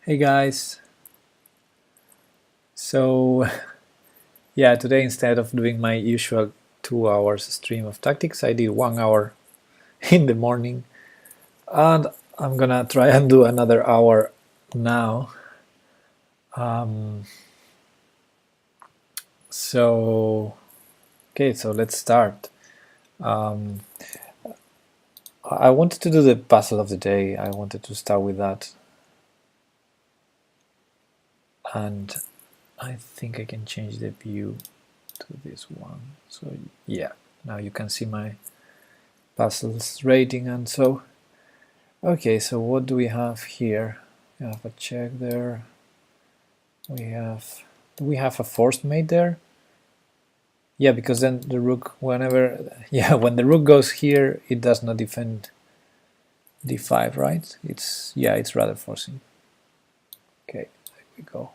Hey guys, so yeah, today instead of doing my usual 2 hours stream of tactics, I did 1 hour in the morning, and I'm gonna try and do another hour now. Um, okay, so let's start. Um, I wanted to do the puzzle of the day. I wanted to start with that, and I think I can change the view to this one. So yeah, now you can see my puzzles rating and so. Okay, so what do we have here? We have a check there. Do we have a forced mate there? Yeah, because then the rook, when the rook goes here, it does not defend d5, right? It's rather forcing. Okay, there we go.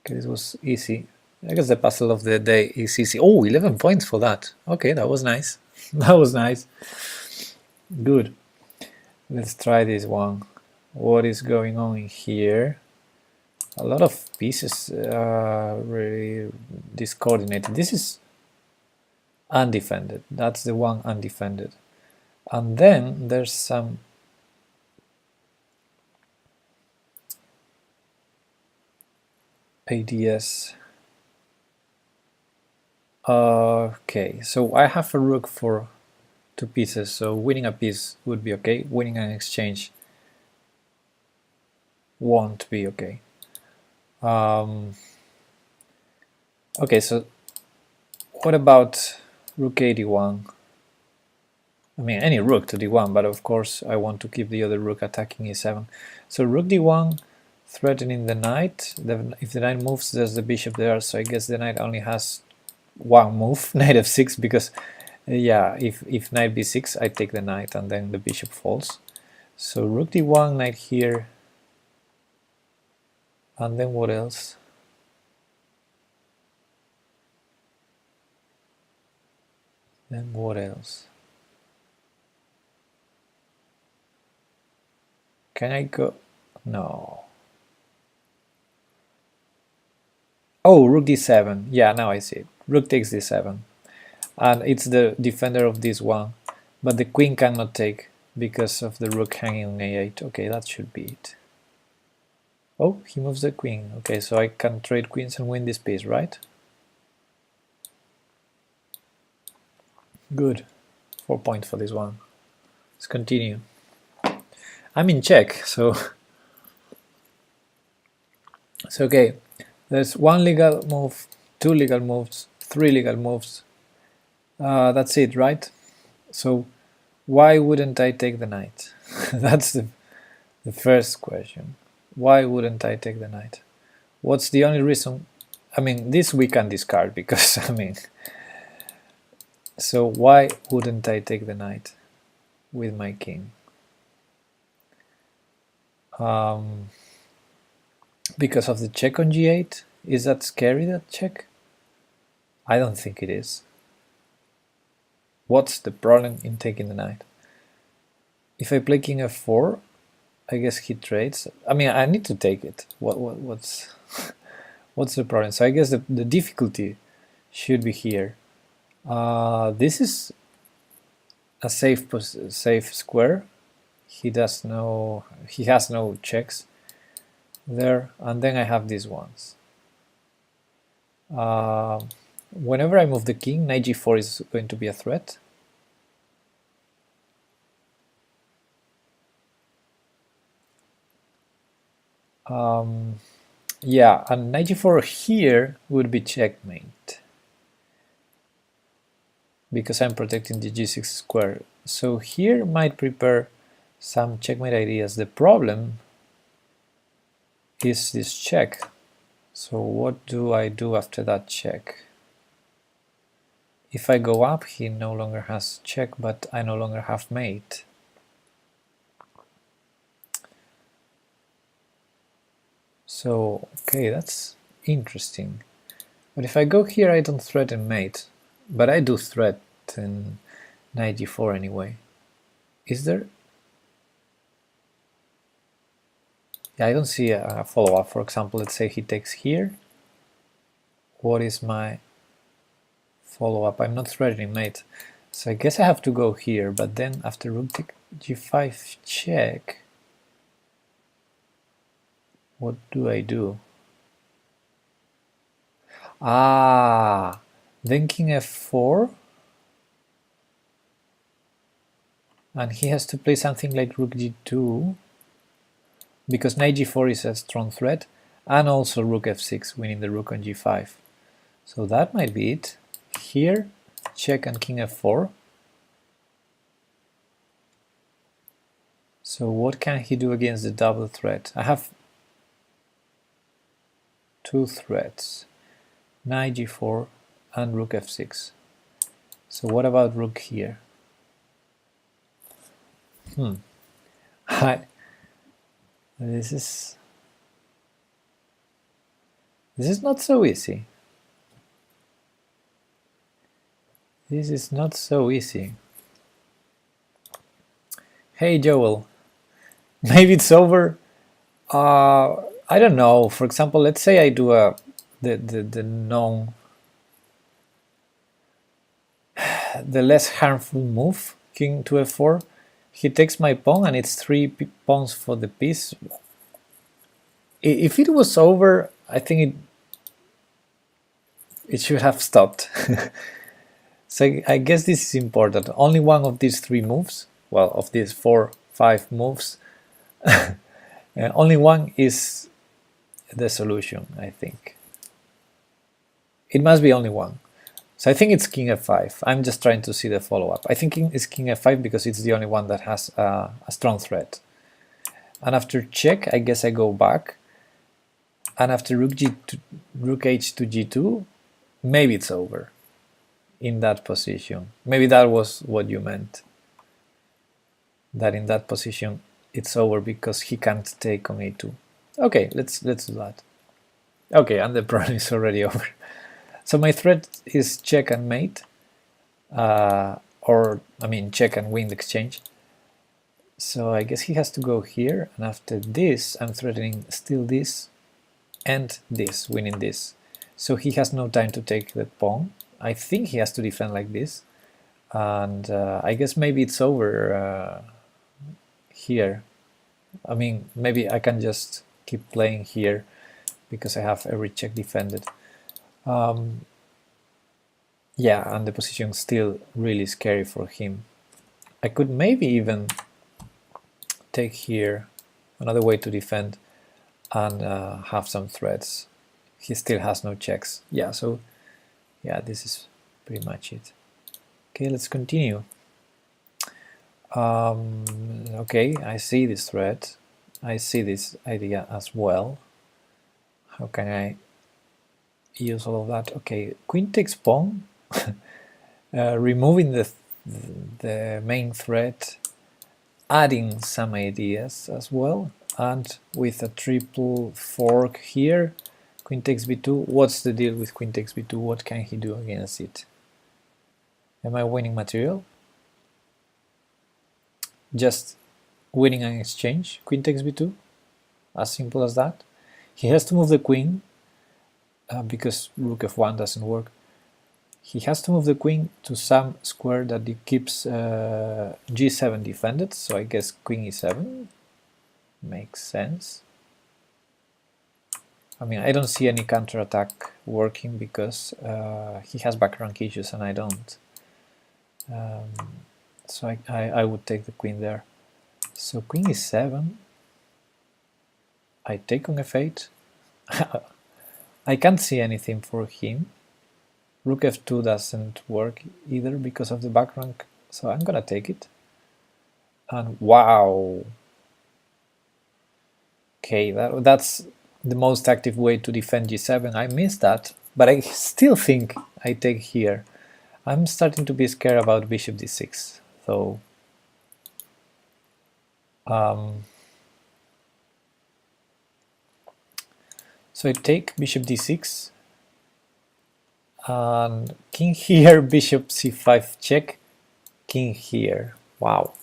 Okay, this was easy. I guess the puzzle of the day is easy. Oh, 11 points for that. Okay, that was nice. That was nice. Good. Let's try this one. What is going on in here? A lot of pieces really discoordinated. This is undefended. That's the one undefended. And then there's some ADS. Okay, so I have a rook for 2 pieces, so winning a piece would be okay. Winning an exchange won't be okay. Okay, so what about rook d1? I mean, any rook to d1, but of course I want to keep the other rook attacking e7. So rook d1 threatening the knight. If the knight moves, there's the bishop there, so I guess the knight only has one move, knight f6, because yeah, if knight b6, I take the knight and then the bishop falls. So rook d1, knight here, and then what else? Then what else? Can I go? No. Oh, rook d7. Yeah, now I see it. Rook takes d7. And it's the defender of this one. But the queen cannot take because of the rook hanging on a8. Okay, that should be it. Oh, he moves the queen. Okay, so I can trade queens and win this piece, right? Good. 4 points for this one. Let's continue. I'm in check, so it's okay. There's one legal move, 2 legal moves, 3 legal moves. That's it, right? So why wouldn't I take the knight? That's the first question. Why wouldn't I take the knight? What's the only reason? I mean, this we can discard because, I mean, so why wouldn't I take the knight with my king? Because of the check on g8? Is that scary, that check? I don't think it is. What's the problem in taking the knight? If I play king f4, I guess he trades. I mean, I need to take it. What's what's the problem? So I guess the difficulty should be here. This is a safe square. He has no checks there, and then I have these ones. Whenever I move the king, knight g4 is going to be a threat. Yeah, and knight g4 here would be checkmate because I'm protecting the g6 square. So here might prepare some checkmate ideas. The problem is this check. So what do I do after that check? If I go up, he no longer has check, but I no longer have mate. So, okay, that's interesting. But if I go here, I don't threaten mate, but I do threaten knight d4 anyway. Is there? Yeah, I don't see a follow-up. For example, let's say he takes here. What is my follow-up? I'm not threatening mate. So I guess I have to go here, but then after rook take g5 check, what do I do? Ah, then king f4, and he has to play something like rook g2, because knight g4 is a strong threat, and also rook f6, winning the rook on g5. So that might be it. Here, check and king f4. So what can he do against the double threat? I have two threats, knight g4 and rook f6. So what about rook here? This is not so easy. This is not so easy. Hey Joel, maybe it's over. I don't know. For example, let's say I do the less harmful move, king to f4. He takes my pawn, and it's 3 pawns for the piece. If it was over, I think it should have stopped. So I guess this is important. Only one of these 3 moves, well, of these 4, 5 moves, only one is the solution, I think. It must be only one. So I think it's king f5. I'm just trying to see the follow-up. I think it's king f5 because it's the only one that has a strong threat. And after check, I guess I go back. And after rook h to g2, maybe it's over in that position. Maybe that was what you meant. That in that position it's over because he can't take on a2. Okay, let's do that. Okay, and the problem is already over. So my threat is check and mate, or I mean check and win the exchange. So I guess he has to go here, and after this I'm threatening still this and this, winning this. So he has no time to take the pawn. I think he has to defend like this, and I guess maybe it's over here. I mean, maybe I can just keep playing here because I have every check defended. Yeah, and the position is still really scary for him. I could maybe even take here, another way to defend, and have some threats. He still has no checks. Yeah, so yeah, this is pretty much it. Okay, let's continue. Okay, I see this threat. I see this idea as well. How can I use all of that? Okay, queen takes pawn, removing the main threat, adding some ideas as well, and with a triple fork here, queen takes b2. What's the deal with queen takes b2? What can he do against it? Am I winning material? Just winning an exchange, queen takes b2, as simple as that. He has to move the queen, because rook f1 doesn't work. He has to move the queen to some square that it keeps g7 defended, so I guess queen e7 makes sense. I mean, I don't see any counterattack working because he has back rank issues and I don't. So I would take the queen there. So queen e7, I take on f8. I can't see anything for him. Rook f2 doesn't work either because of the back rank, so I'm gonna take it. And wow! Okay, that's the most active way to defend g7. I missed that, but I still think I take here. I'm starting to be scared about bishop d6, though. So I take bishop d6, and king here, bishop c5 check, king here. Wow.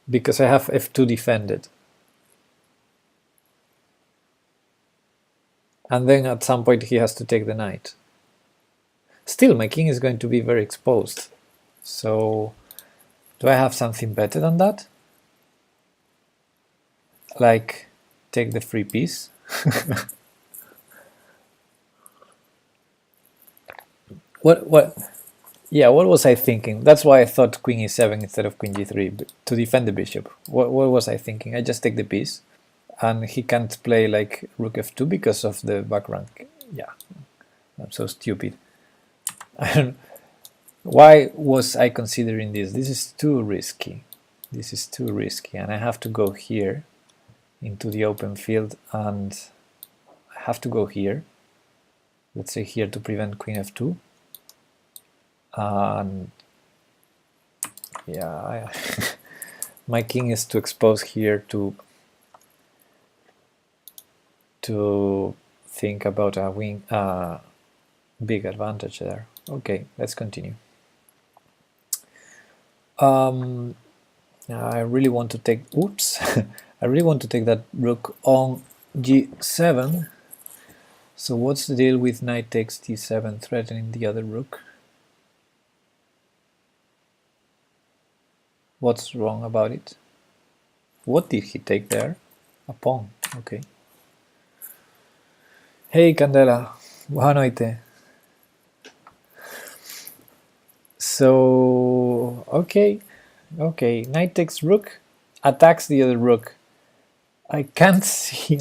Because I have f2 defended. and then at some point he has to take the knight. Still, my king is going to be very exposed. So, do I have something better than that? Like, take the free piece? What? Yeah, what was I thinking? That's why I thought queen e7 instead of queen g3, to defend the bishop. What was I thinking? I just take the piece, and he can't play like rook f2 because of the back rank. Yeah, I'm so stupid. Why was I considering this? This is too risky. This is too risky, and I have to go here into the open field, and I have to go here. Let's say here to prevent queen f2. And yeah, my king is too exposed here to think about a win, big advantage there. Okay, let's continue. I really want to take, oops, I really want to take that rook on g7. So what's the deal with knight takes d7 threatening the other rook? What's wrong about it? What did he take there? A pawn, okay. Hey Candela, boa noite. So, okay, knight takes rook, attacks the other rook. I can't see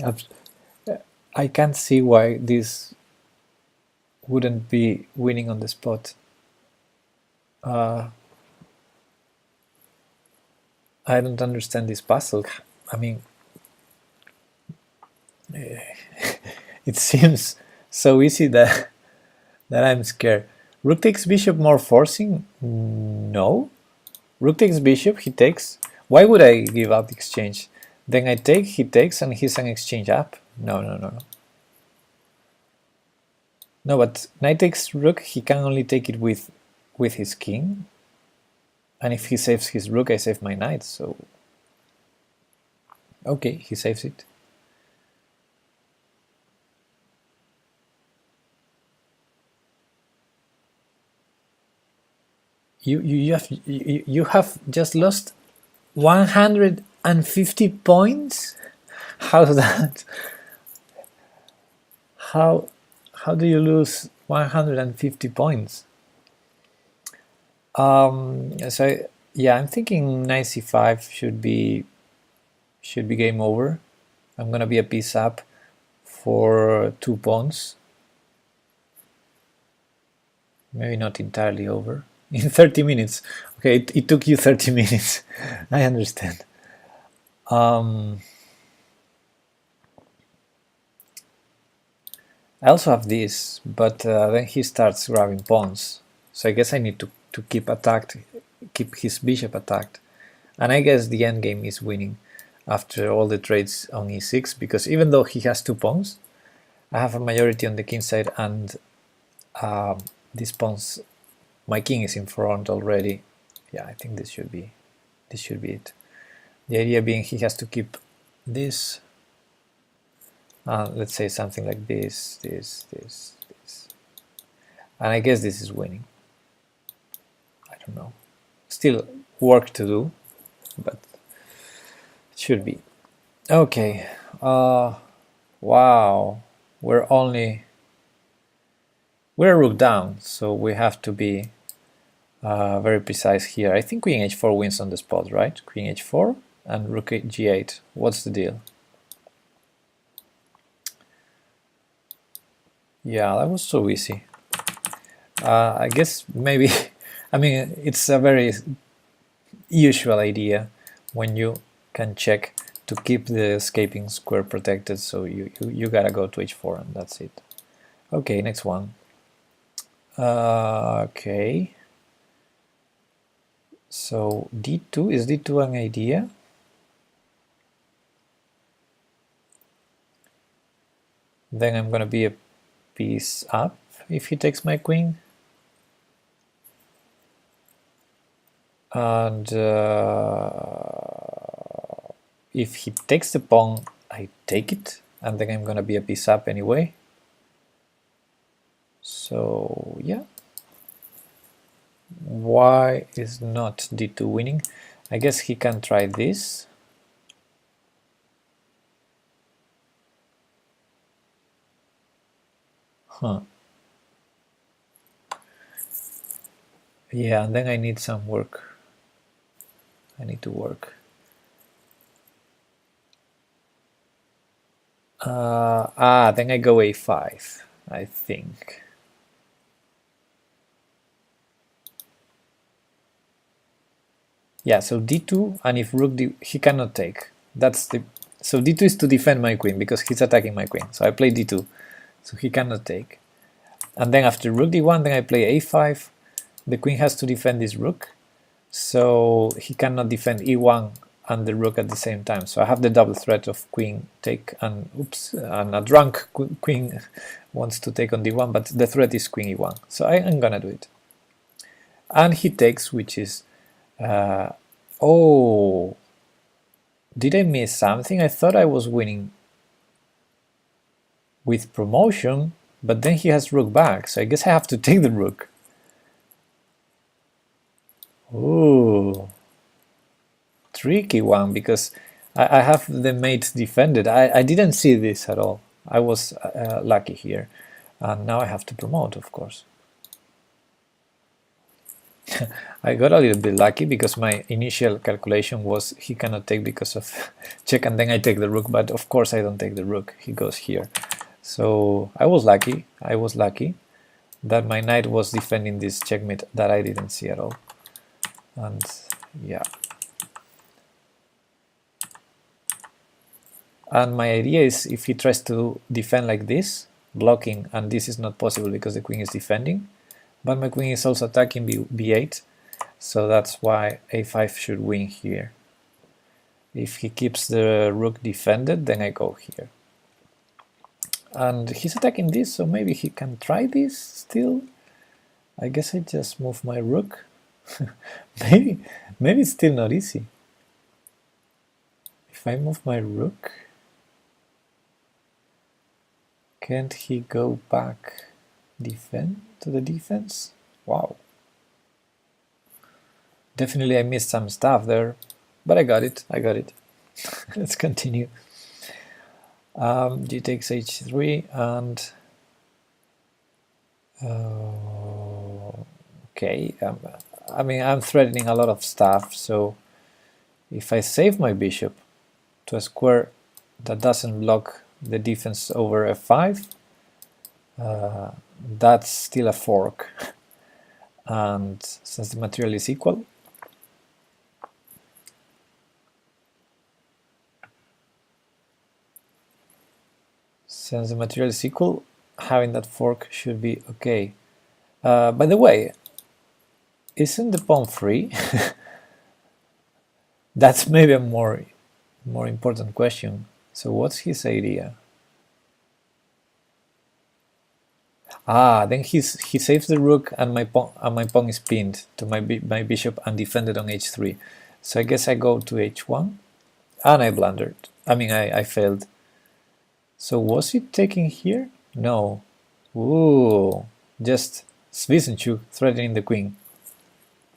why this wouldn't be winning on the spot. I don't understand this puzzle. I mean, it seems so easy that I'm scared. Rook takes bishop, more forcing? No. Rook takes bishop, he takes. Why would I give up the exchange? Then I take, he takes, and he's an exchange up. No. No, but knight takes rook, he can only take it with his king. And if he saves his rook, I save my knight, so... Okay, he saves it. You have just lost 150 points? How's that? How do you lose 150 points? So yeah, I'm thinking knight c5 should be game over. I'm gonna be a piece up for 2 pawns. Maybe not entirely over. In 30 minutes. Okay, it took you 30 minutes. I understand. I also have this, but then he starts grabbing pawns. So I guess I need to keep his bishop attacked. And I guess the endgame is winning after all the trades on e6, because even though he has 2 pawns, I have a majority on the king side, and these pawns, my king is in front already. Yeah, I think this should be it. The idea being he has to keep this. Let's say something like this. And I guess this is winning. I don't know. Still work to do, but it should be. Okay. Wow. We're a rook down, so we have to be very precise here. I think queen h4 wins on the spot, right? Queen h4 and rook g8. What's the deal? Yeah, that was so easy. I guess maybe, I mean, it's a very usual idea when you can check to keep the escaping square protected, so you gotta go to h4 and that's it. Okay, next one. Okay. So d2, is d2 an idea? Then I'm gonna be a piece up if he takes my queen. And if he takes the pawn, I take it, and then I'm gonna be a piece up anyway. So yeah, why is not d2 winning? I guess he can try this. Huh. Yeah, and then I need some work. I need to work. Then I go a5, I think. Yeah, so d2, and if rook d, he cannot take. That's the, so d2 is to defend my queen because he's attacking my queen. So I play d2, so he cannot take. And then after rook d1, then I play a5. The queen has to defend this rook, so he cannot defend e1 and the rook at the same time. So I have the double threat of queen take and oops, and a drunk queen wants to take on d1, but the threat is queen e1. So I'm gonna do it. And he takes, which is oh, did I miss something? I thought I was winning with promotion, but then he has rook back, so I guess I have to take the rook. Ooh, tricky one, because I have the mate defended. I didn't see this at all. I was lucky here, and now I have to promote, of course. I got a little bit lucky because my initial calculation was he cannot take because of check, and then I take the rook, but of course I don't take the rook, he goes here. So I was lucky that my knight was defending this checkmate that I didn't see at all. And yeah. And my idea is if he tries to defend like this, blocking, and this is not possible because the queen is defending, but my queen is also attacking b8, so that's why a5 should win here. If he keeps the rook defended, then I go here. And he's attacking this, so maybe he can try this still. I guess I just move my rook. maybe it's still not easy. If I move my rook, can't he go back defend to the defense? Wow. Definitely I missed some stuff there, but I got it. Let's continue. G takes h3 and okay, I mean I'm threatening a lot of stuff, so if I save my bishop to a square that doesn't block the defense over f5, that's still a fork. And since the material is equal, having that fork should be okay. By the way, isn't the pawn free? That's maybe a more important question. So what's his idea? Then he saves the rook and my pawn is pinned to my bishop and defended on h3. So I guess I go to h1 and I blundered. I mean I failed. So was he taking here? No. Ooh, just Svisenchuk threatening the queen.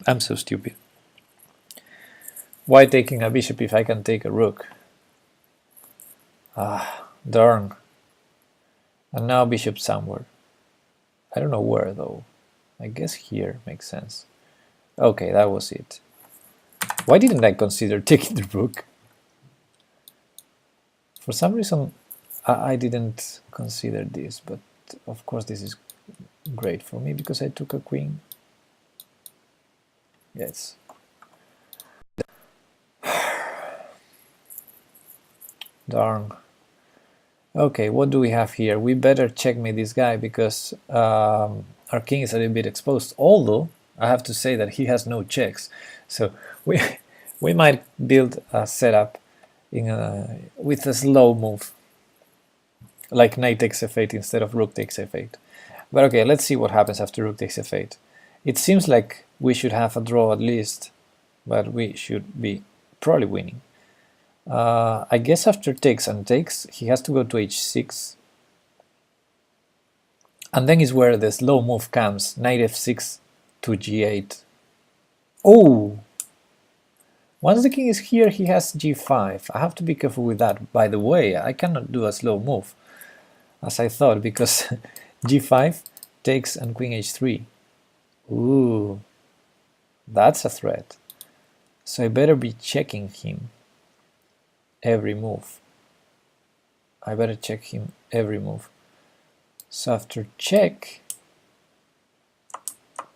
I'm so stupid. Why taking a bishop if I can take a rook? Darn. And now bishop somewhere. I don't know where though. I guess here makes sense. Okay, that was it. Why didn't I consider taking the rook? For some reason I didn't consider this, but of course this is great for me because I took a queen. Yes. Darn. Okay, what do we have here? We better checkmate this guy because our king is a little bit exposed, although I have to say that he has no checks. So we might build a setup with a slow move, like knight takes f8 instead of rook takes f8. But okay, let's see what happens after rook takes f8. It seems like we should have a draw at least, but we should be probably winning. I guess after takes and takes, he has to go to h6. And then is where the slow move comes, knight f6 to g8. Oh! Once the king is here, he has g5. I have to be careful with that. By the way, I cannot do a slow move, as I thought, because g5 takes and queen h3. Ooh, that's a threat. So I better be checking him every move. I better check him every move. So after check,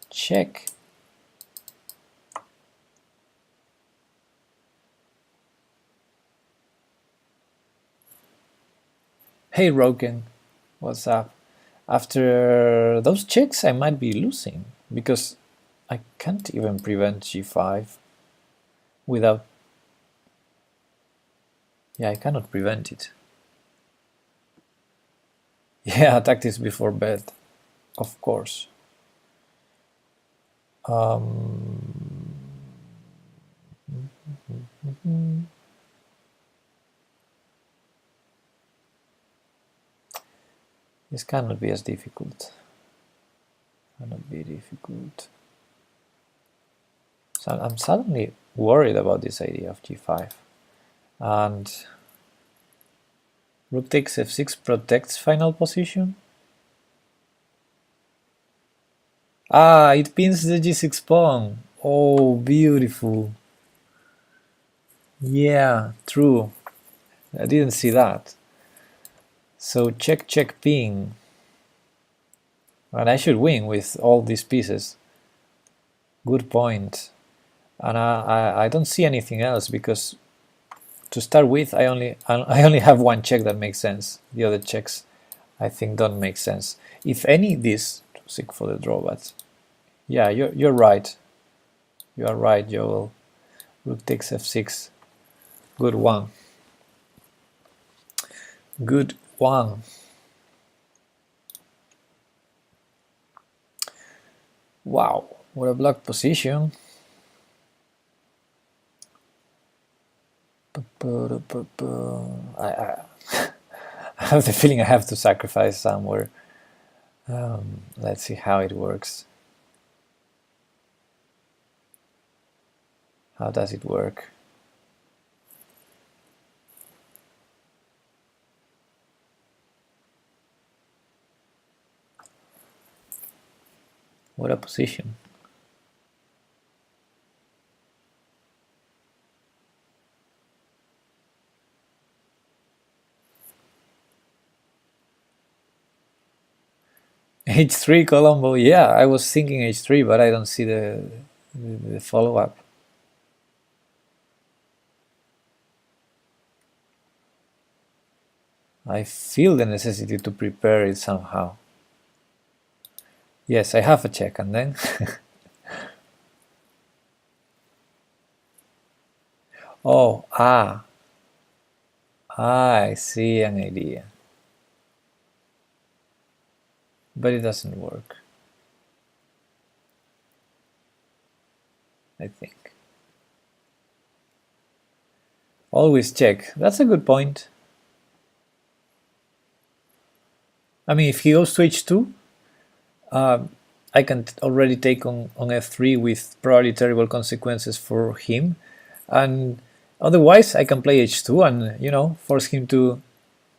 check. Hey Roken, what's up? After those checks I might be losing, because I can't even prevent g5 without... Yeah, I cannot prevent it. Yeah, tactics before bed, of course. This cannot be as difficult. Cannot be difficult. So I'm suddenly worried about this idea of g5. And rook takes f6 protects final position. Ah, it pins the g6 pawn. Oh, beautiful. Yeah, true. I didn't see that. So check, check, ping. And I should win with all these pieces. Good point. And I don't see anything else, because to start with I only have one check that makes sense. The other checks I think don't make sense. If any, this to seek for the draw, but yeah, you're right. You are right, Joel. Rook takes f6. Good one. Good one. Wow, what a block position. I have the feeling I have to sacrifice somewhere. Let's see how it works. How does it work? What a position. H3 Colombo, yeah, I was thinking H3, but I don't see the follow-up. I feel the necessity to prepare it somehow. Yes, I have a check, and then... Oh, I see an idea. But it doesn't work, I think. Always check. That's a good point. I mean, if he goes to h2, I can already take on f3 with probably terrible consequences for him. And otherwise, I can play h2 and, you know, force him to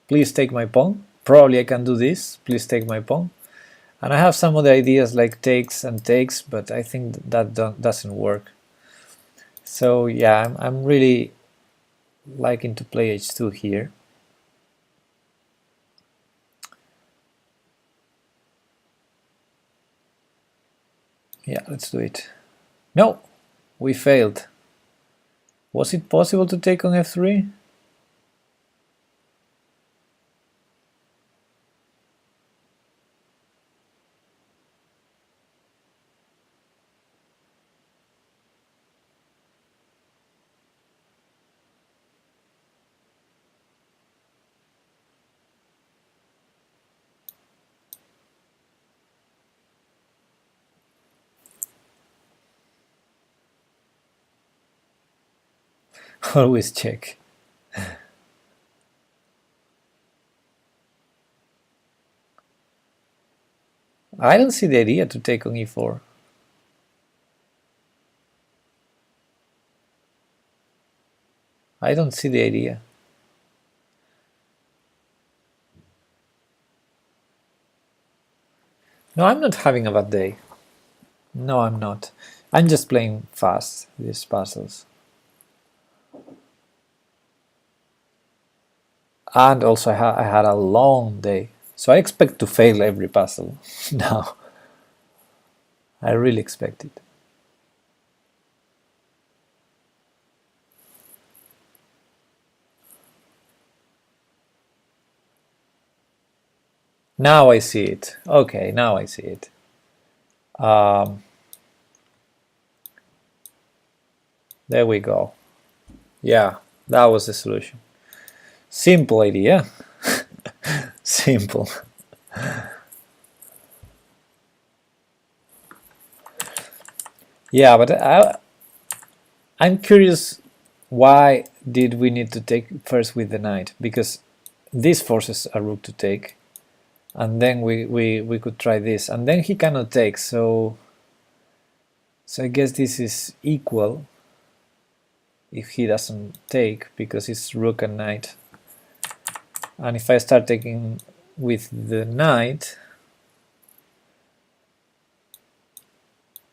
please take my pawn. Probably I can do this, please take my pawn. And I have some other ideas like takes and takes, but I think that doesn't work. So yeah, I'm really liking to play h2 here. Yeah, let's do it. No, we failed. Was it possible to take on f3? Always check. I don't see the idea to take on e4. I don't see the idea. No, I'm not having a bad day. No, I'm not. I'm just playing fast, these puzzles. And also I had a long day. So I expect to fail every puzzle now. I really expect it. Now I see it. Okay, now I see it. There we go. Yeah, that was the solution. Simple idea. Simple. Yeah, but I'm curious, why did we need to take first with the knight? Because this forces a rook to take, and then we could try this, and then he cannot take, so I guess this is equal if he doesn't take, because it's rook and knight. And if I start taking with the knight,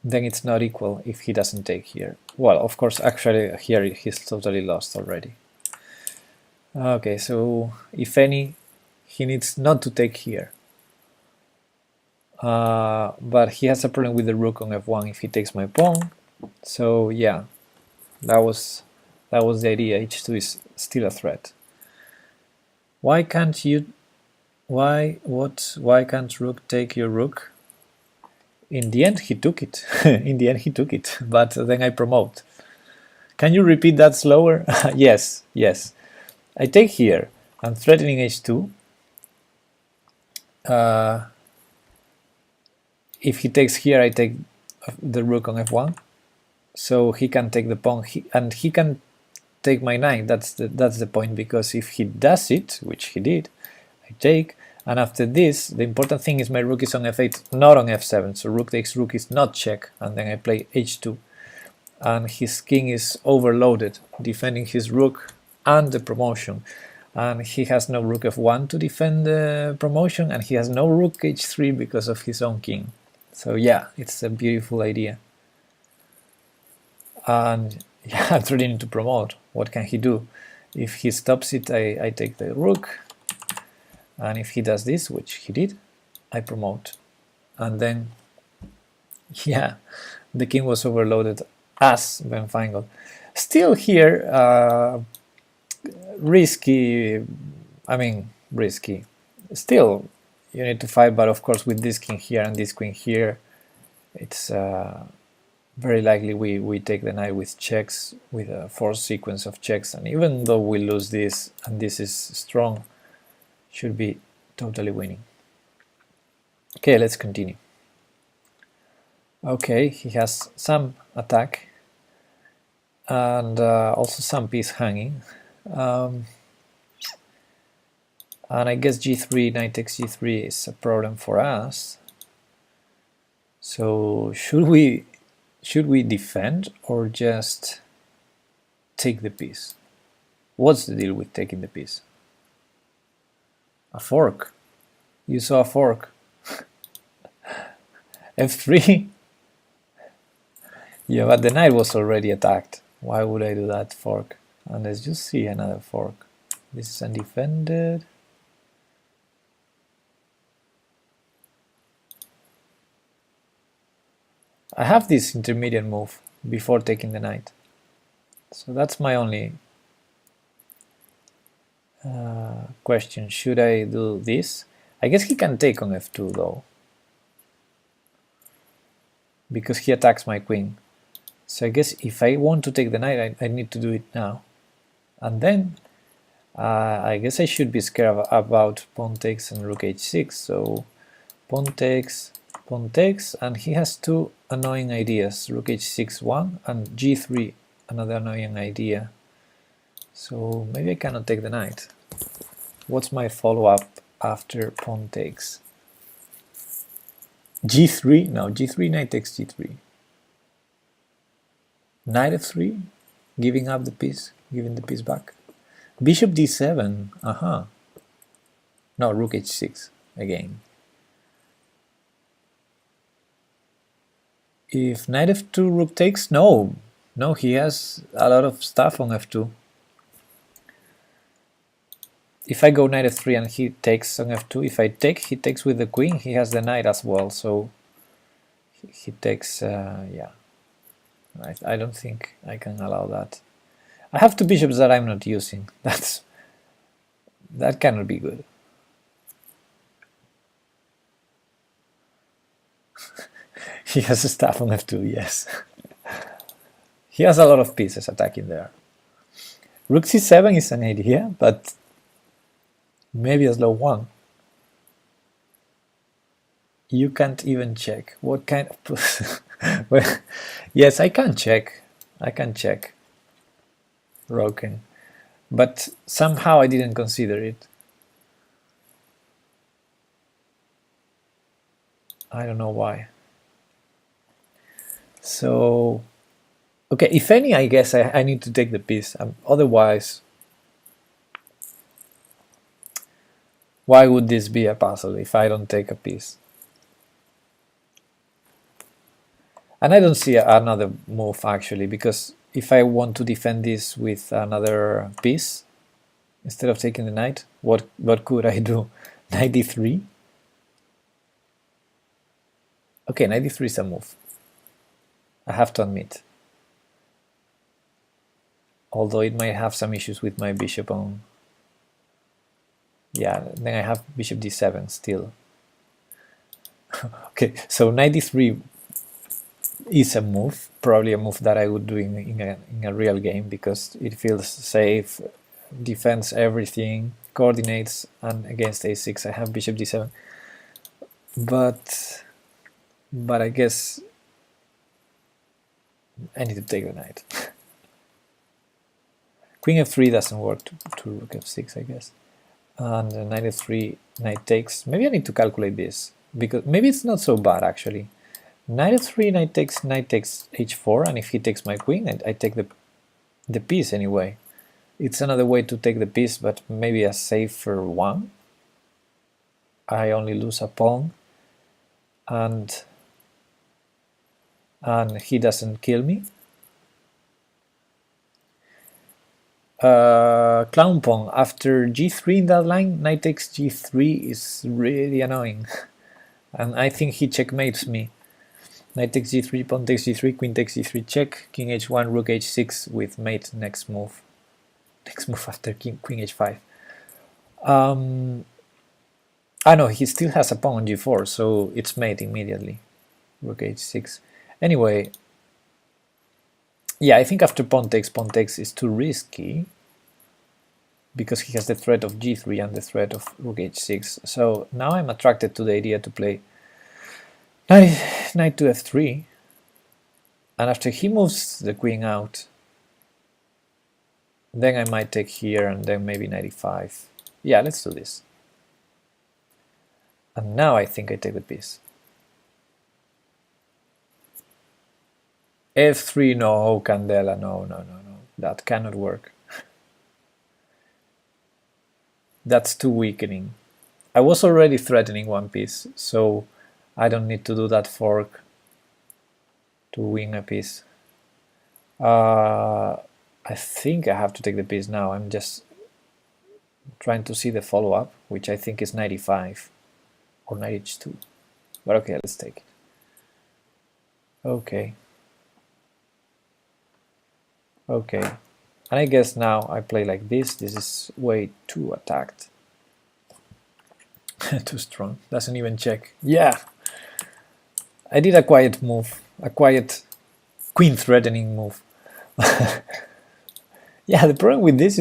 then it's not equal if he doesn't take here. Well, of course, actually here he's totally lost already. Okay, so if any, he needs not to take here. But he has a problem with the rook on f1 if he takes my pawn. So yeah, that was the idea. h2 is still a threat. Why can't you? Why can't rook take your rook? In the end, he took it. In the end, he took it. But then I promote. Can you repeat that slower? Yes, yes. I take here. I'm threatening h2. If he takes here, I take the rook on f1. So he can take the pawn, and he can take my knight. That's the point, because if he does it, which he did, I take, and after this, the important thing is my rook is on f8, not on f7, so rook takes rook is not check, and then I play h2, and his king is overloaded, defending his rook and the promotion, and he has no rook f1 to defend the promotion, and he has no rook h3 because of his own king. So yeah, it's a beautiful idea. And yeah, I'm threatening to promote. What can he do? If he stops it, I take the rook, and if he does this, which he did, I promote. And then, yeah, the king was overloaded as Ben Feingold. Still here, risky, I mean, risky. Still, you need to fight, but of course with this king here and this queen here, it's very likely we take the knight with checks, with a forced sequence of checks, and even though we lose this and this is strong, should be totally winning. Okay, let's continue. Okay, he has some attack and also some piece hanging, and I guess g3, knight takes g3 is a problem for us. So should we defend or just take the piece? What's the deal with taking the piece? A fork. You saw a fork. f3. Yeah, but the knight was already attacked. Why would I do that fork? And let's just see another fork. This is undefended. I have this intermediate move before taking the knight. So that's my only question. Should I do this? I guess he can take on f2 though, because he attacks my queen. So I guess if I want to take the knight, I need to do it now. And then I guess I should be scared about pawn takes and rook h6. So pawn takes, and he has two annoying ideas, rook h6 one and g3 another annoying idea. So maybe I cannot take the knight. What's my follow-up after pawn takes? G3, no, G3, knight takes G3. Knight f3, giving up the piece, giving the piece back. Bishop d7, no, rook h6 again. If knight f2, rook takes, no, he has a lot of stuff on f2. If I go knight f3 and he takes on f2, if I take, he takes with the queen, he has the knight as well, so he takes, yeah. I don't think I can allow that. I have two bishops that I'm not using. That cannot be good. He has a staff on f2, yes. He has a lot of pieces attacking there. Rook c7 is an idea, but maybe a slow one. You can't even check. What kind of... Well, yes, I can check. I can check. Broken. But somehow I didn't consider it. I don't know why. So, okay, if any, I guess I need to take the piece. Otherwise, why would this be a puzzle if I don't take a piece? And I don't see another move actually, because if I want to defend this with another piece, instead of taking the knight, what could I do? Knight d3? Okay, knight d3 is a move. I have to admit. Although it might have some issues with my bishop on... Yeah, then I have bishop d7 still. Okay, so knight d3 is a move, probably a move that I would do in a real game, because it feels safe, defends everything, coordinates, and against a6 I have bishop d7. But I guess I need to take the knight. Queen f3 doesn't work to rook f6, I guess. And knight f3, knight takes. Maybe I need to calculate this, because maybe it's not so bad actually. Knight f3, knight takes h4, and if he takes my queen, I take the piece anyway. It's another way to take the piece, but maybe a safer one. I only lose a pawn, and he doesn't kill me. Clown pawn after g3 in that line. Knight takes g3 is really annoying, and I think he checkmates me. Knight takes g3, pawn takes g3, queen takes g3, check, king h1, rook h6 with mate next move. Next move after queen h5. No, he still has a pawn on g4, so it's mate immediately. Rook h6. Anyway, yeah, I think after pawn takes is too risky, because he has the threat of g3 and the threat of rook h6. So now I'm attracted to the idea to play knight to f3, and after he moves the queen out, then I might take here, and then maybe knight e5. Yeah, let's do this. And now I think I take the piece. f3, no, Candela, no, that cannot work. That's too weakening. I was already threatening one piece, so I don't need to do that fork to win a piece. I think I have to take the piece now. I'm just trying to see the follow-up, which I think is knight e5 or knight h2. But okay, let's take it. Okay. Okay. And I guess now I play like this. This is way too attacked. Too strong. Doesn't even check. Yeah! I did a quiet move. A quiet queen threatening move. Yeah, the problem with this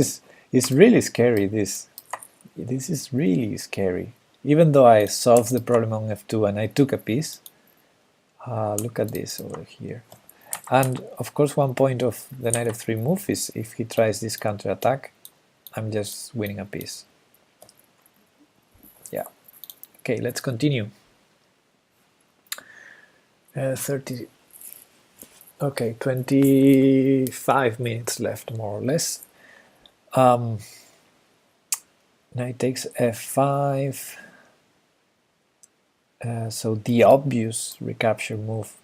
is really scary. This is really scary. Even though I solved the problem on f2 and I took a piece. Look at this over here. And of course, one point of the knight f3 move is if he tries this counter attack, I'm just winning a piece. Yeah. Okay, let's continue. 30. Okay, 25 minutes left, more or less. Knight takes f5. So the obvious recapture move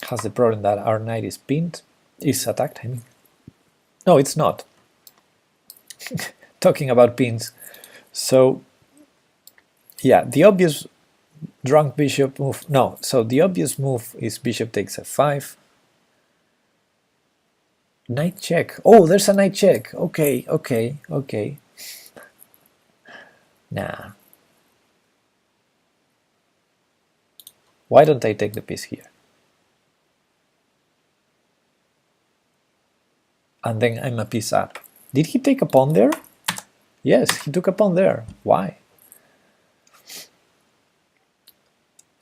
has the problem that our knight is pinned, is attacked, I mean. No, it's not. Talking about pins. So, yeah, the obvious drunk bishop move. No, so the obvious move is bishop takes f5. Knight check. Oh, there's a knight check. Okay, okay, okay. Nah. Why don't I take the piece here? And then I'm a piece up. Did he take a pawn there? Yes, he took a pawn there. Why?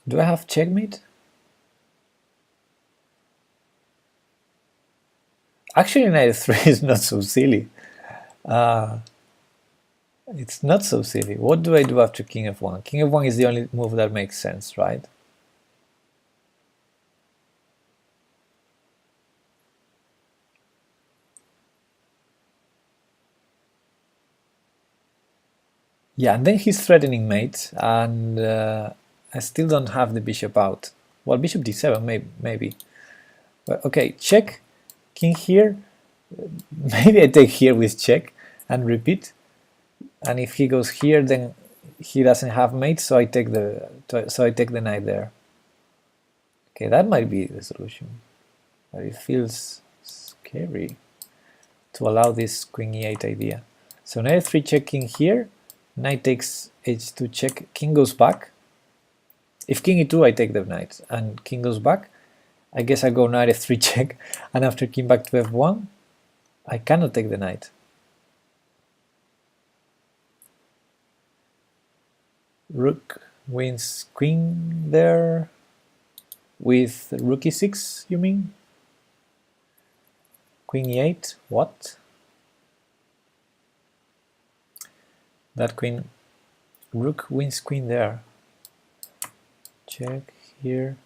Do I have checkmate? Actually, knight f3 is not so silly. It's not so silly. What do I do after king f1? King f1 is the only move that makes sense, right? Yeah, and then he's threatening mate, and I still don't have the bishop out. Well, bishop d7, maybe. But okay, check, king here. Maybe I take here with check and repeat. And if he goes here, then he doesn't have mate, so I take the knight there. Okay, that might be the solution, but it feels scary to allow this queen e8 idea. So knight f3 check, king here. Knight takes h2 check, king goes back. If king e2, I take the knight, and king goes back. I guess I go knight f3 check, and after king back to f1, I cannot take the knight. Rook wins queen there, with rook e6, you mean? Queen e8, what? That queen, rook wins queen there. Check here.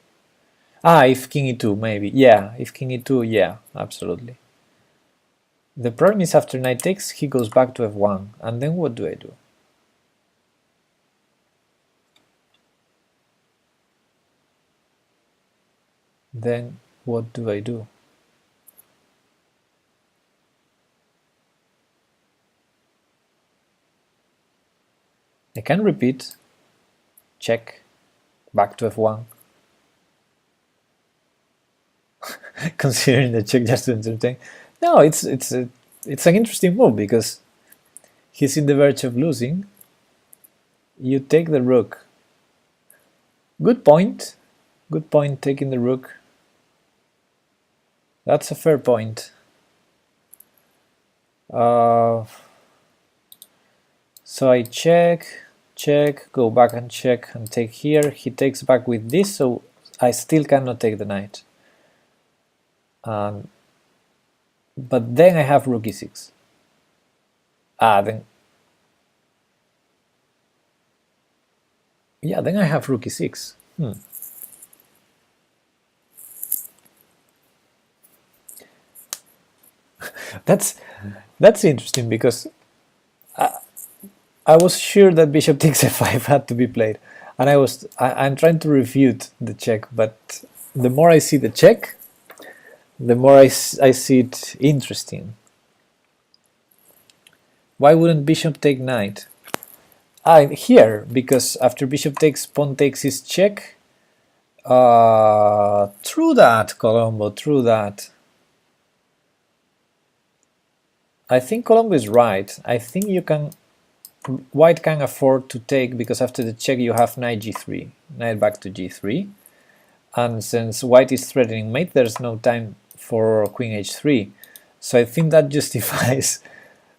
Ah, if king e2, maybe. Yeah, if king e2, yeah, absolutely. The problem is after knight takes, he goes back to f1, and then what do I do? Then what do I do? I can repeat, check, back to f1. Considering the check just to entertain. No, it's an interesting move because he's in the verge of losing. You take the rook. Good point. Good point taking the rook. That's a fair point. So I check, go back and check and take here. He takes back with this, so I still cannot take the knight. But then I have rook e6. Then I have rook e6. That's interesting because I was sure that bishop takes f5 had to be played, and I'm trying to refute the check, but the more I see the check, the more I see it interesting. Why wouldn't bishop take knight? Here, because after bishop takes, pawn takes is check. True that, Colombo, true that. I think Colombo is right. I think white can afford to take, because after the check you have knight g3, knight back to g3, and since white is threatening mate, there's no time for queen h3. So I think that justifies,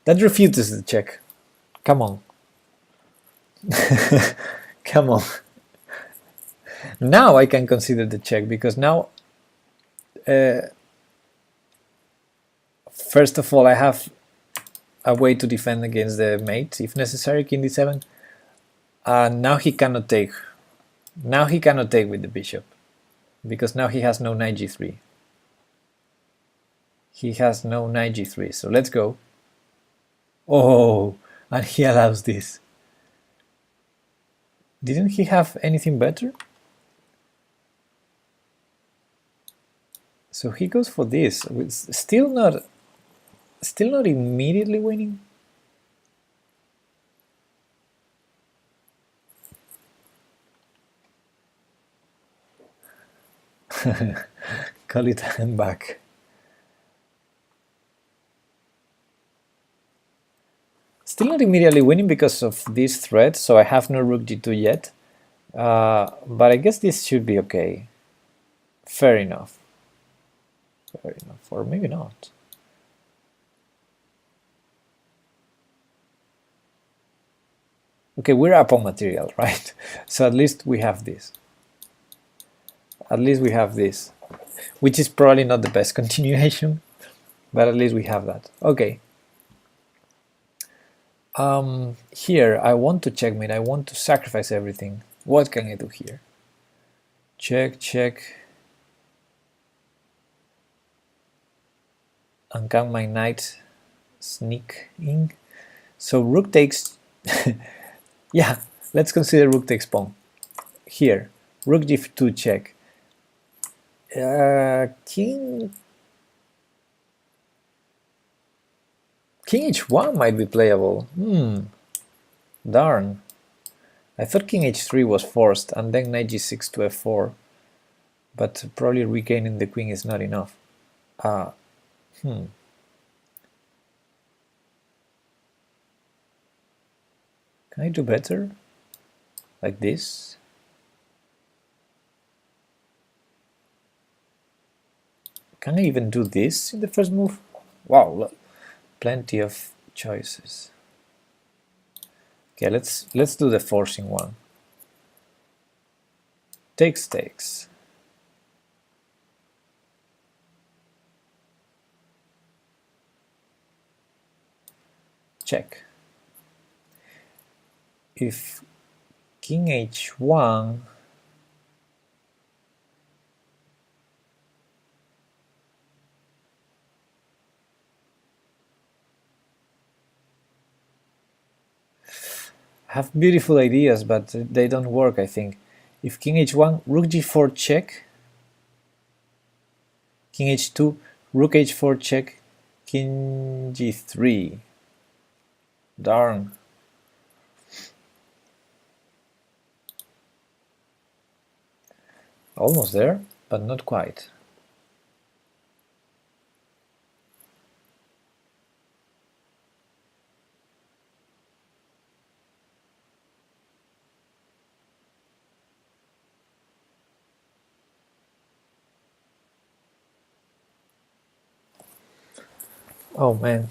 that refutes the check. Come on. Come on. Now I can consider the check, because now, first of all, I have a way to defend against the mate, if necessary, king d7, and now he cannot take. Now he cannot take with the bishop, because now he has no knight g3. He has no knight g3, so let's go. Oh, and he allows this. Didn't he have anything better? So he goes for this. It's still not immediately winning. Call it and back. Still not immediately winning because of this threat, so I have no rook g2 yet. But I guess this should be okay. Fair enough. Fair enough, or maybe not. Okay, we're up on material, right? So at least we have this. At least we have this, which is probably not the best continuation, but at least we have that. Okay. Here, I want to checkmate. I want to sacrifice everything. What can I do here? Check, check. And can my knight sneak in? So rook takes... yeah, let's consider rook takes pawn. Here, rook g2 check. King h1 might be playable. Darn. I thought king h3 was forced and then knight g6 to f4, but probably regaining the queen is not enough. Can I do better? Like this? Can I even do this in the first move? Wow, look, plenty of choices. Okay, let's do the forcing one. Takes. Check. If king h1, I have beautiful ideas, but they don't work, I think. If king h1, rook g4 check, king h2, rook h4 check, king g3. Darn. Almost there, but not quite. Oh man,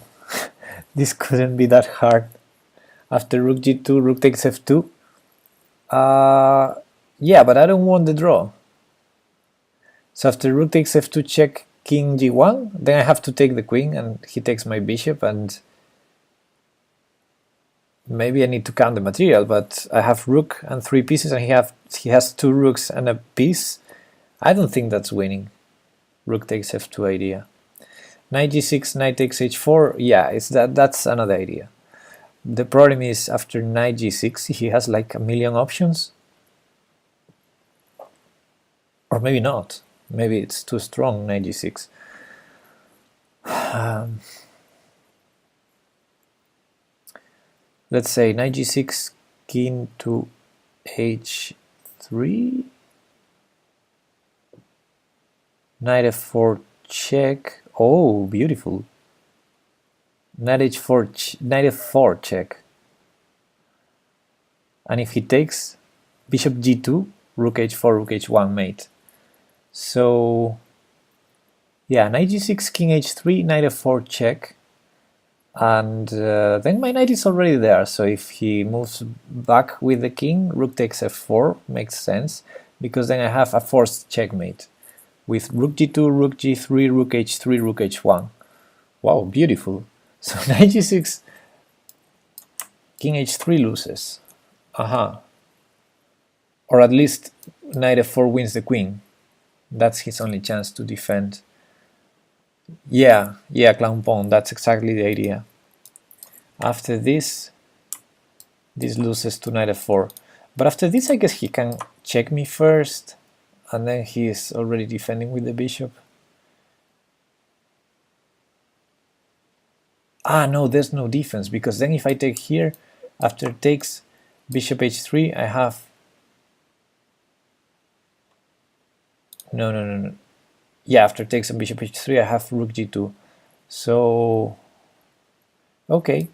this couldn't be that hard. After rook g2, rook takes f2. Yeah, but I don't want the draw. So after rook takes f2 check king g1, then I have to take the queen and he takes my bishop, and maybe I need to count the material, but I have rook and 3 pieces and he has 2 rooks and a piece. I don't think that's winning. Rook takes f2 idea. Knight g6, knight takes h4, yeah, that's another idea. The problem is after knight g6 he has like a million options. Or maybe not. Maybe it's too strong, knight g6. Let's say knight g6, king to h3, knight f4 check. Oh, beautiful. Knight h4, knight f4 check. And if he takes, bishop g2, rook h4, rook h1 mate. So yeah, knight g6, king h3, knight f4 check, and then my knight is already there, so if he moves back with the king, rook takes f4 makes sense, because then I have a forced checkmate with rook g2, rook g3, rook h3, rook h1. Wow, beautiful. So knight g6, king h3 loses. Or at least knight f4 wins the queen. That's his only chance to defend. Yeah, clown pawn, that's exactly the idea. After this loses to knight f4. But after this I guess he can check me first, and then he is already defending with the bishop. Ah, no, there's no defense, because then if I take here, after takes bishop h3, I have... No. Yeah, after takes on bishop h3, I have rook g2. So, okay.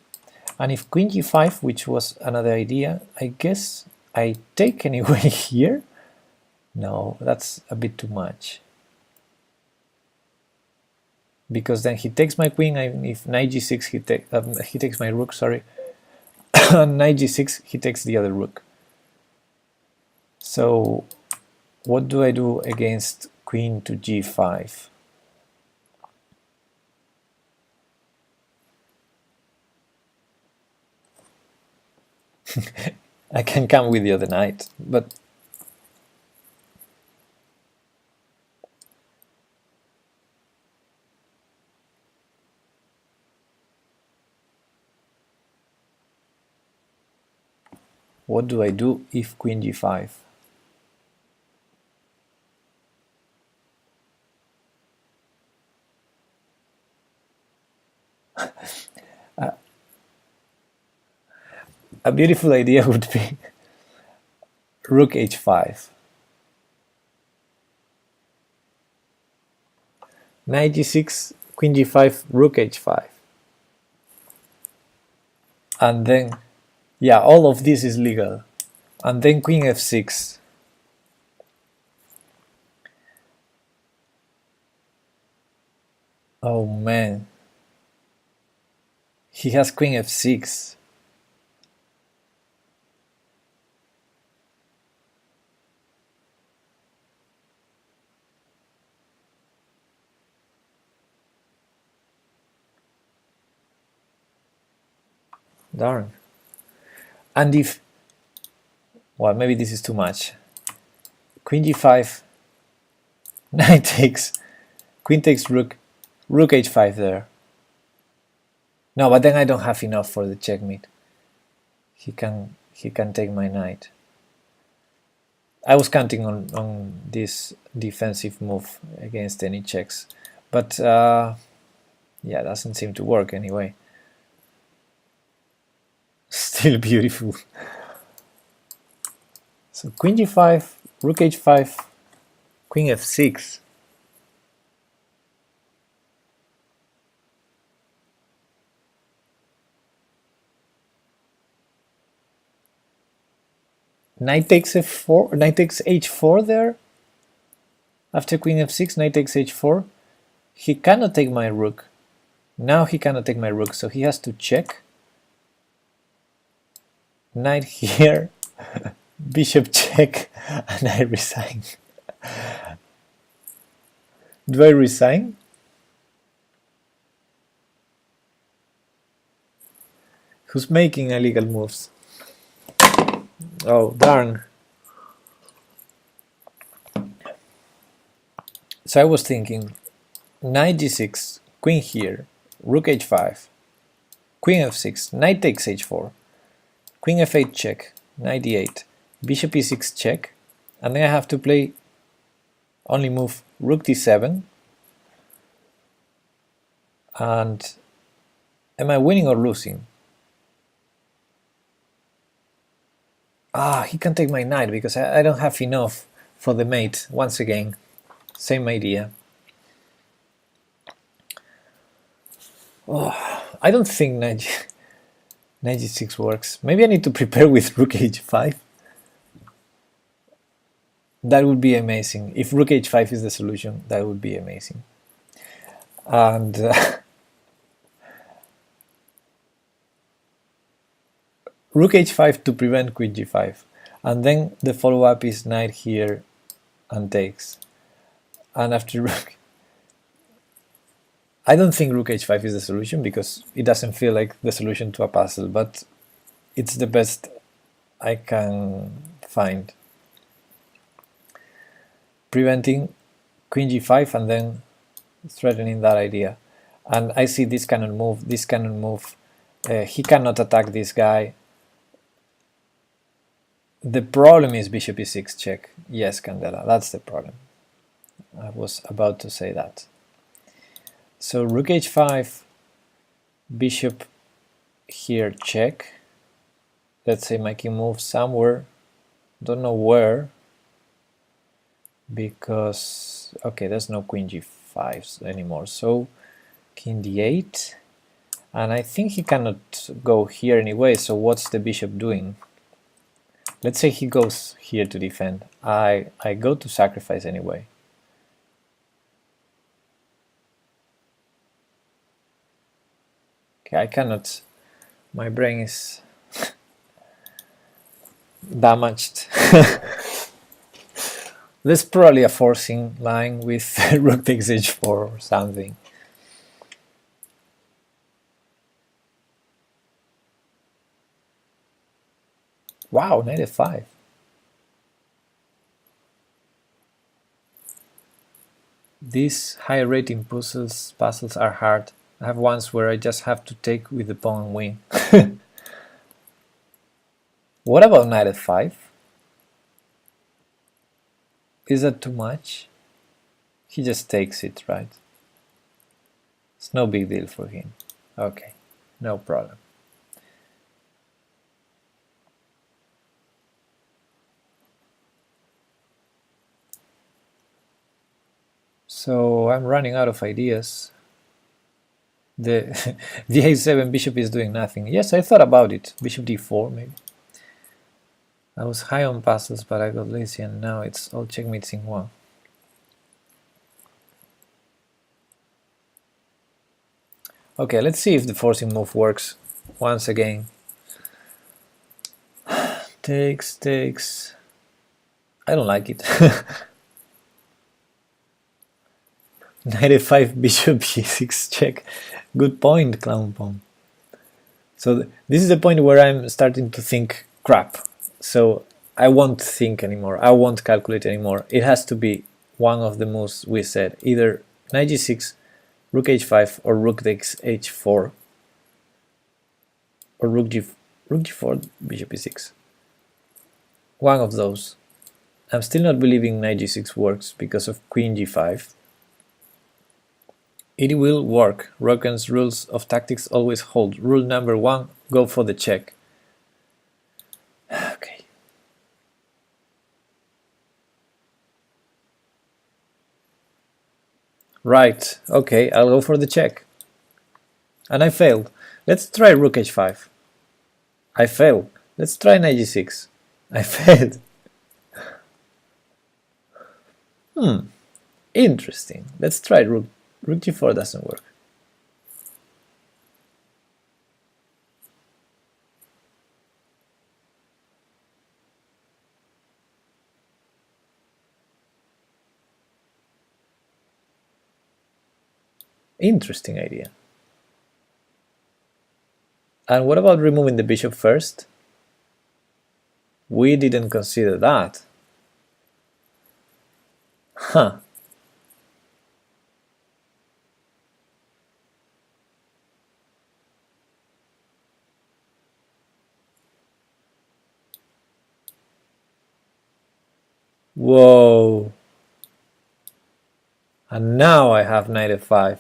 And if queen g5, which was another idea, I guess I take anyway here. No, that's a bit too much. Because then he takes my queen, and if knight g6, he takes my rook, sorry. And knight g6, he takes the other rook. So, what do I do against queen to g5? I can come with the other knight, but what do I do if queen g5? A beautiful idea would be rook h5. Knight g6, queen g5, rook h5. And then, yeah, all of this is legal. And then queen f6. Oh man. He has queen f6. Darn. And if... well, maybe this is too much. Queen g5, knight takes, queen takes rook, rook h5 there. No, but then I don't have enough for the checkmate. He can take my knight. I was counting on this defensive move against any checks, but yeah, doesn't seem to work anyway. Still beautiful. So queen g5, rook h5, queen f6. Knight takes f4, knight takes h4 there. After queen f6, knight takes h4. He cannot take my rook. Now he cannot take my rook, so he has to check. Knight here, bishop check, and I resign. Do I resign? Who's making illegal moves? Oh, darn. So I was thinking, knight g6, queen here, rook h5, queen f6, knight takes h4, queen f8 check, knight d8, bishop e6 check, and then I have to play only move rook d7. And am I winning or losing? Ah, he can take my knight because I don't have enough for the mate. Once again, same idea. Oh, I don't think knight g6 works. Maybe I need to prepare with rook h5. That would be amazing. If rook h5 is the solution, that would be amazing. And rook h5 to prevent queen g5. And then the follow-up is knight here and takes. And after rook... I don't think rook h5 is the solution because it doesn't feel like the solution to a puzzle, but it's the best I can find. preventing queen g5 and then threatening that idea. And I see this cannot move, this cannot move. He cannot attack this guy. The problem is bishop e6 check. Yes, Candela, that's the problem. I was about to say that. So rook h5, bishop here check. Let's say my king moves somewhere, don't know where, because okay, there's no queen g5 anymore. So king d8, and I think he cannot go here anyway, so what's the bishop doing? Let's say he goes here to defend. I go to sacrifice anyway. Okay, I cannot, my brain is damaged. There's probably a forcing line with rook takes h4 or something. Wow, knight f5. These high rating puzzles are hard. I have ones where I just have to take with the pawn and win. What about knight f5? Is that too much? He just takes it, right? It's no big deal for him. Okay, no problem. So I'm running out of ideas. The the a7 bishop is doing nothing. Yes, I thought about it. Bishop d4 maybe. I was high on puzzles, but I got lazy, and now it's all checkmates in one. Okay, let's see if the forcing move works once again. Takes. I don't like it. Knight f5, bishop e6 check. Good point, clown pawn. So this is the point where I'm starting to think, crap. So I won't think anymore. I won't calculate anymore. It has to be one of the moves we said. Either knight g6, rook h5, or rook takes h4, or rook g4, bishop e6. One of those. I'm still not believing knight g6 works because of queen g5. It will work. Rokkan's rules of tactics always hold. Rule number 1, go for the check. Okay. Right, okay, I'll go for the check. And I failed. Let's try rook h5. I failed. Let's try knight g6. I failed. Interesting. Let's try rook g4 doesn't work. Interesting idea. And what about removing the bishop first? We didn't consider that. Huh. Whoa. And now I have knight f5.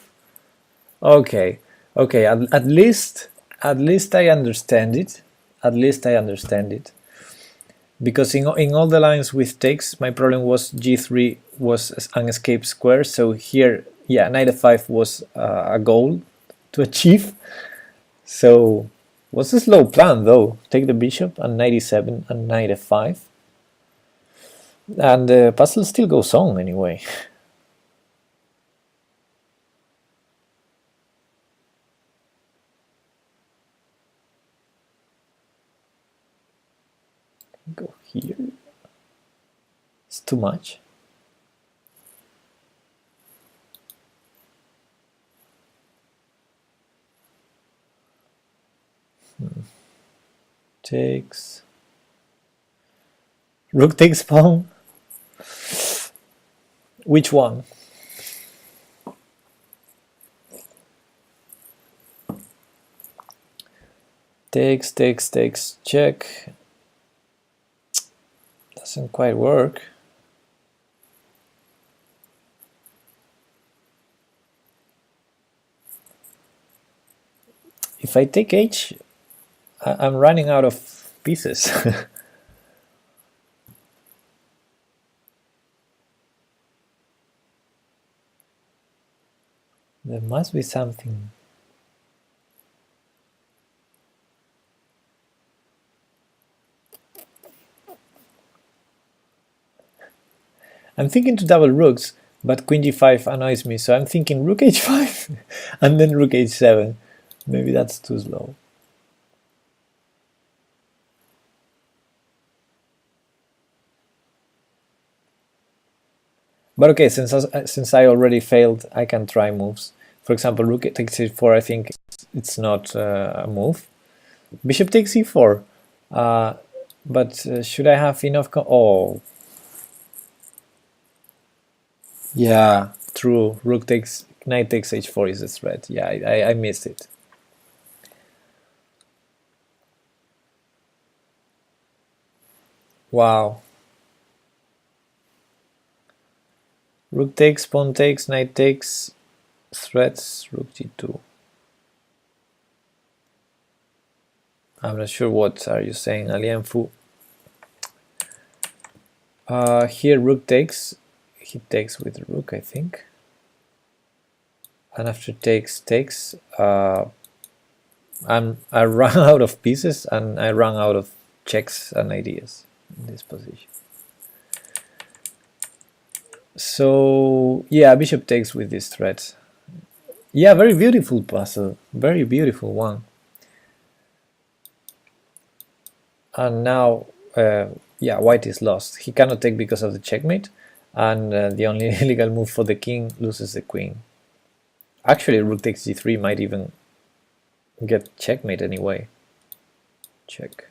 Okay, at least I understand it. At least I understand it. Because in all the lines with takes, my problem was g3 was an escape square, so here, yeah, knight f5 was a goal to achieve. So, was a slow plan though. Take the bishop and knight e7 and knight f5. And the puzzle still goes on anyway. Go here. It's too much. Takes. Rook takes pawn. Which one? Takes, check. Doesn't quite work. If I take h, I'm running out of pieces. There must be something. I'm thinking to double rooks, but queen g5 annoys me, so I'm thinking rook h5 and then rook h7. Maybe that's too slow. But okay, since I already failed, I can try moves. For example, rook takes e4, I think it's not a move. Bishop takes e4. But should I have enough? Oh, yeah, true. Rook takes, knight takes h4 is a threat. Yeah, I missed it. Wow. Rook takes, pawn takes, knight takes, threats, rook g2. I'm not sure what are you saying, Alianfu. Here rook takes, he takes with rook, I think. And after takes, I run out of pieces and I run out of checks and ideas in this position. So yeah, bishop takes with this threat. Yeah, very beautiful puzzle, very beautiful one. And now, yeah, white is lost. He cannot take because of the checkmate, and the only legal move for the king loses the queen. Actually, rook takes g3 might even get checkmate anyway. Check.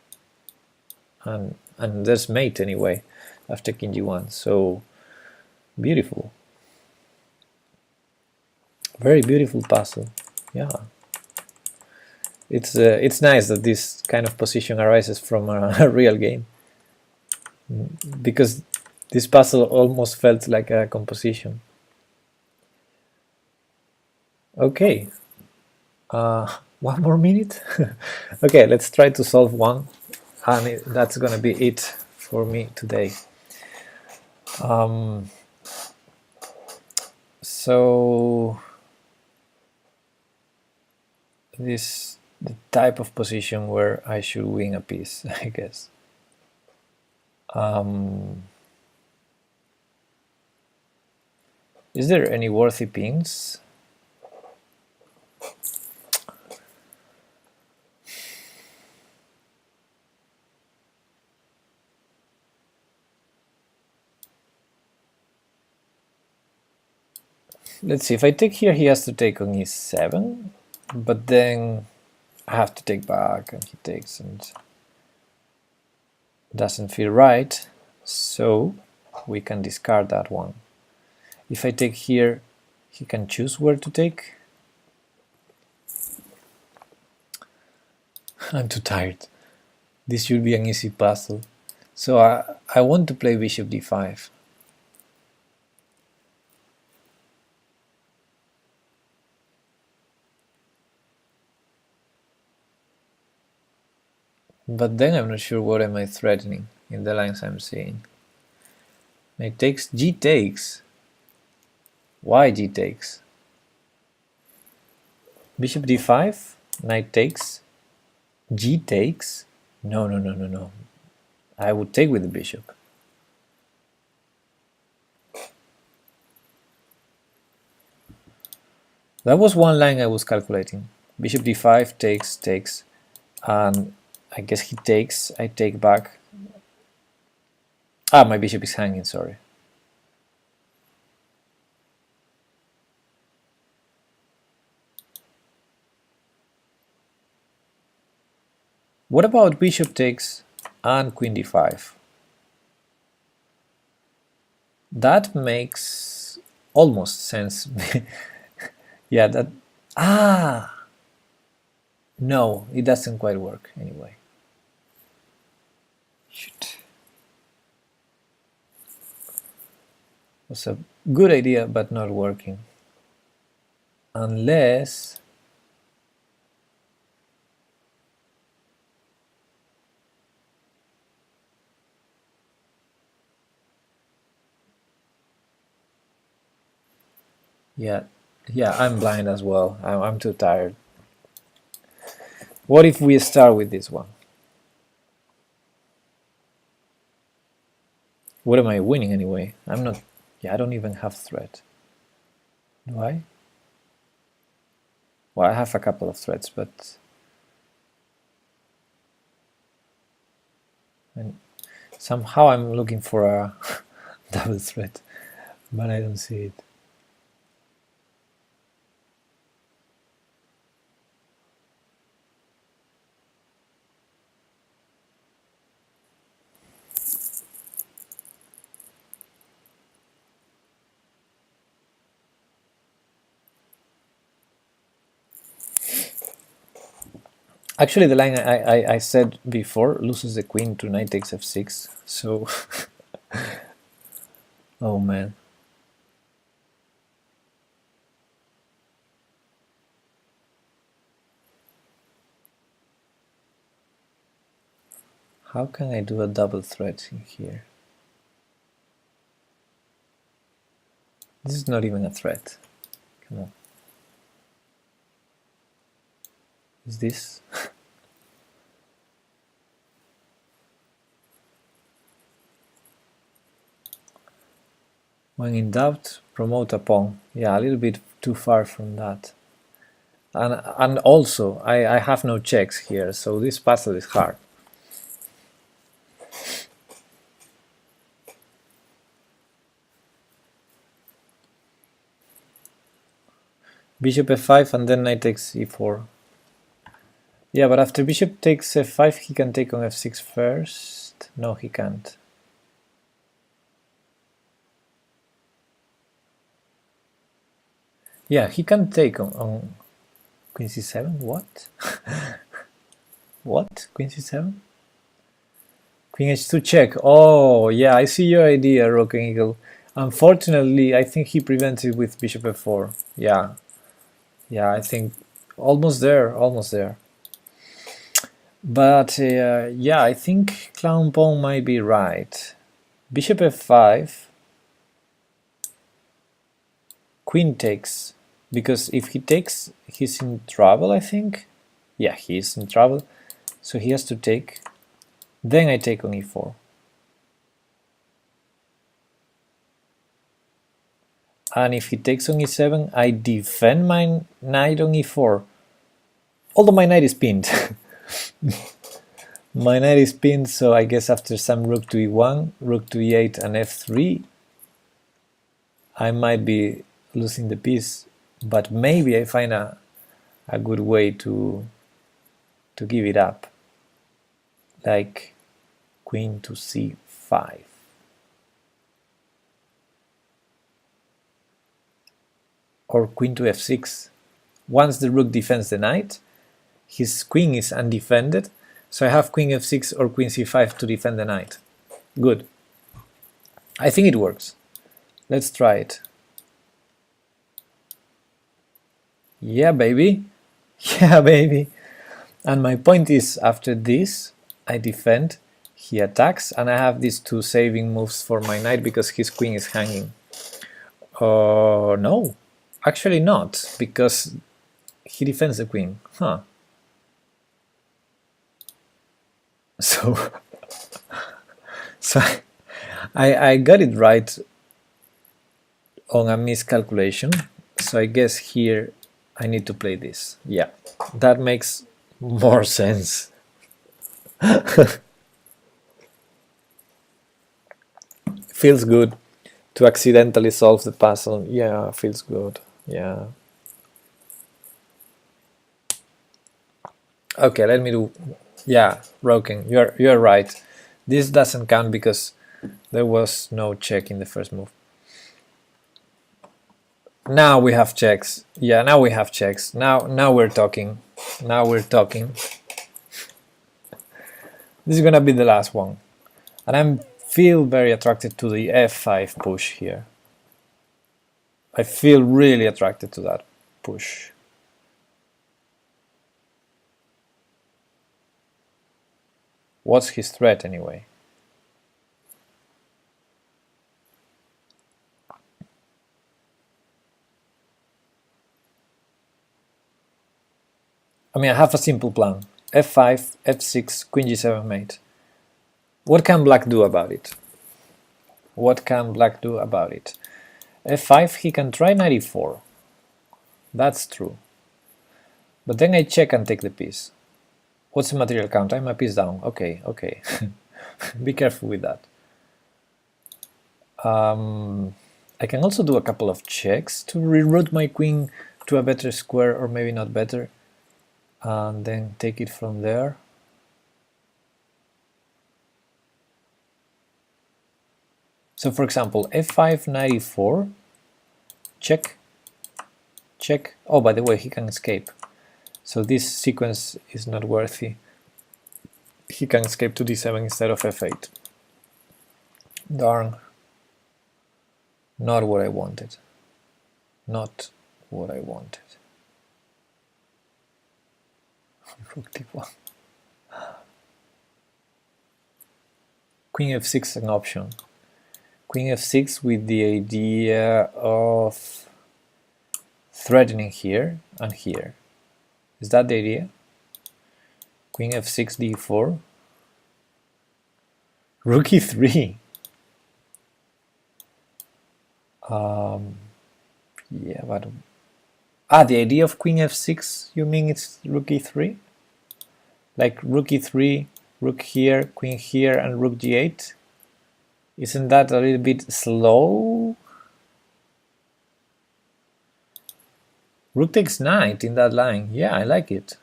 And there's mate anyway after king g1. So beautiful. Very beautiful puzzle. Yeah. It's nice that this kind of position arises from a real game, because this puzzle almost felt like a composition. Okay, 1 more minute. Okay, let's try to solve one, and that's gonna be it for me today. So this the type of position where I should win a piece, I guess. Is there any worthy pins? Let's see, if I take here, he has to take on e7, but then I have to take back, and he takes, and doesn't feel right, so we can discard that one. If I take here, he can choose where to take. I'm too tired. This should be an easy puzzle. So I want to play bishop d5. But then I'm not sure what am I threatening in the lines I'm seeing. Knight takes, g takes. Why g takes? Bishop d5, knight takes, g takes. No. I would take with the bishop. That was one line I was calculating. Bishop d5 takes, and I guess he takes, I take back. Ah, my bishop is hanging, sorry. What about bishop takes and queen d5? That makes almost sense. Yeah, that, no, it doesn't quite work anyway. Shoot. It's a good idea, but not working. Unless... Yeah, I'm blind as well. I'm too tired. What if we start with this one? What am I winning anyway? I'm not... Yeah, I don't even have threat. Do I? Well, I have a couple of threats, but... And somehow I'm looking for a double threat, but I don't see it. Actually, the line I said before loses the queen to knight takes f6, so... Oh man. How can I do a double threat in here? This is not even a threat. Come on. Is this? When in doubt, promote a pawn. Yeah, a little bit too far from that. And also, I have no checks here, so this puzzle is hard. Bishop f5 and then knight takes e4. Yeah, but after bishop takes f5, he can take on f6 first. No, he can't. Yeah, he can take on queen c7. What? What? Queen c7? Queen h2 check. Oh, yeah, I see your idea, Roken Eagle. Unfortunately, I think he prevents it with bishop f4. Yeah. Yeah, I think almost there, almost there. But yeah, I think clown pawn might be right. Bishop f5, queen takes, because if he takes, he's in trouble, I think. Yeah, he's in trouble, so he has to take. Then I take on e4. And if he takes on e7, I defend my knight on e4. Although my knight is pinned. My knight is pinned, so I guess after some rook to e1, rook to e8 and f3, I might be losing the piece, but maybe I find a good way to give it up, like queen to c5. Or queen to f6. Once the rook defends the knight, his queen is undefended, so I have queen f6 or queen c5 to defend the knight. Good. I think it works. Let's try it. Yeah, baby. Yeah, baby. And my point is, after this, I defend, he attacks, and I have these two saving moves for my knight because his queen is hanging. No, actually not, because he defends the queen. Huh. So, so I got it right on a miscalculation. So I guess here I need to play this. Yeah, that makes more sense. Feels good to accidentally solve the puzzle. Yeah, feels good. Yeah. Okay, let me do. Yeah, Roken, you're right. This doesn't count because there was no check in the first move. Now we have checks. Yeah, now we have checks. Now we're talking. Now we're talking. This is gonna be the last one. And I feel very attracted to the f5 push here. I feel really attracted to that push. What's his threat anyway? I mean, I have a simple plan. f5, f6, queen g7 mate. What can black do about it? What can black do about it? f5, he can try knight e4. That's true. But then I check and take the piece. What's the material count? I'm a piece down. Okay, okay. Be careful with that. I can also do a couple of checks to reroute my queen to a better square, or maybe not better, and then take it from there. So for example, f5, knight e4, check, check. Oh, by the way, he can escape. So this sequence is not worthy. He can escape to d7 instead of f8. Darn. Not what I wanted. Not what I wanted. Rook d1. Queen f6 is an option. Queen f6 with the idea of threatening here and here. Is that the idea? Queen f6, d4. Rook e3. Yeah, but the idea of queen f6, you mean it's rook e3? Like rook e3, rook here, queen here, and rook g8? Isn't that a little bit slow? Rook takes knight in that line. Yeah, I like it.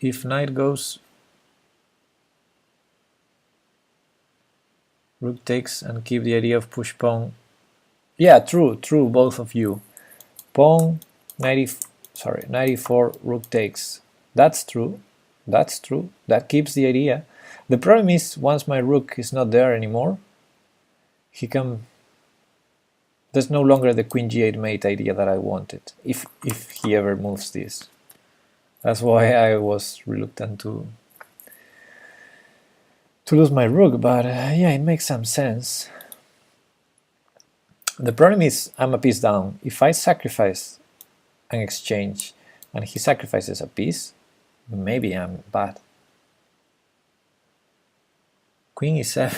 If knight goes, rook takes and keep the idea of push pawn. Yeah, true, both of you. Pawn, knight e4, rook takes. That's true, that's true. That keeps the idea. The problem is, once my rook is not there anymore, he can... There's no longer the queen g8 mate idea that I wanted, if he ever moves this. That's why I was reluctant to lose my rook, but yeah, it makes some sense. The problem is I'm a piece down. If I sacrifice an exchange and he sacrifices a piece, maybe I'm bad. Queen e7.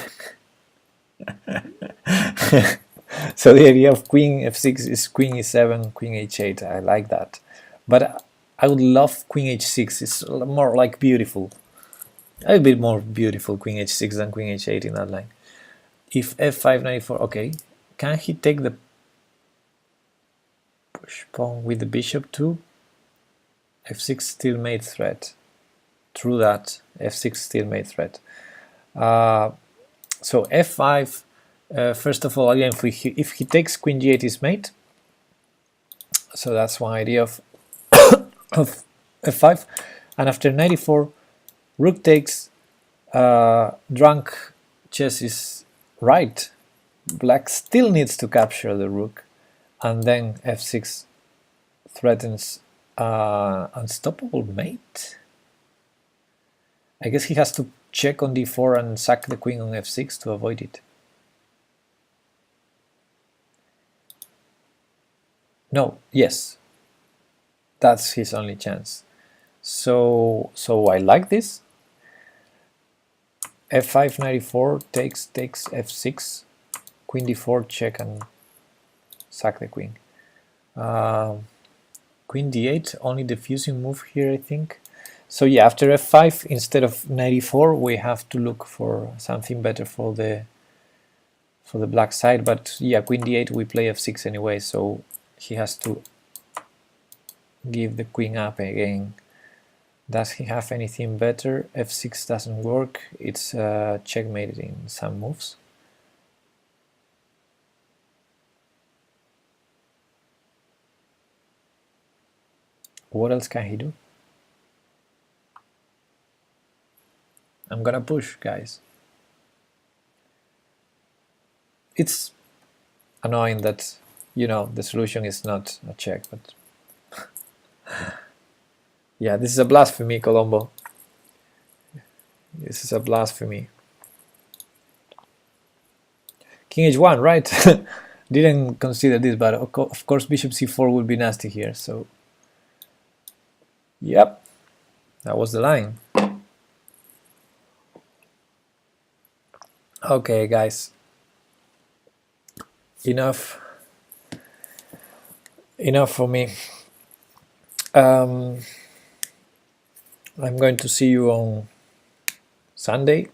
So the idea of queen f6 is queen e7, queen h8. I like that. But I would love queen h6. It's more like beautiful. A bit more beautiful queen h6 than queen h8 in that line. If f5, knight e4, okay. Can he take the push pawn with the bishop too? f6 still made threat. True that, f6 still made threat. So f5, first of all, again, if he takes queen g8 is mate. So that's one idea of, of f5. And after knight e4, rook takes, drunk chess is right. Black still needs to capture the rook, and then f6 threatens unstoppable mate. I guess he has to check on d4 and sack the queen on f6 to avoid it. No, yes, that's his only chance. So I like this. f5, knight e4 takes f6. Queen d4, check and sack the queen. Queen d8, only diffusing move here, I think. So yeah, after f5, instead of knight e4, we have to look for something better for the black side. But yeah, queen d8, we play f6 anyway, so he has to give the queen up again. Does he have anything better? f6 doesn't work. It's checkmated in some moves. What else can he do? I'm gonna push, guys. It's annoying that, you know, the solution is not a check, but yeah, this is a blasphemy, Colombo. This is a blasphemy. King h1, right? Didn't consider this, but of course bishop c4 would be nasty here, so yep, that was the line. Okay, guys, enough for me. I'm going to see you on Sunday,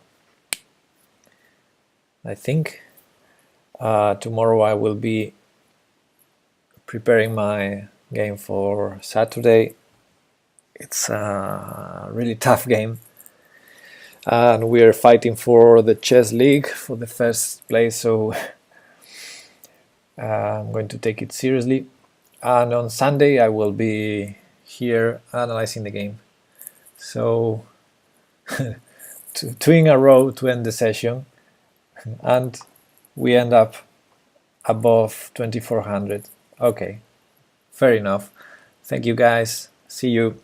I think. Tomorrow I will be preparing my game for Saturday. It's a really tough game, and we are fighting for the chess league for the first place, so I'm going to take it seriously. And on Sunday I will be here analyzing the game. So two in a row to end the session, and we end up above 2400. Okay, fair enough. Thank you, guys. See you.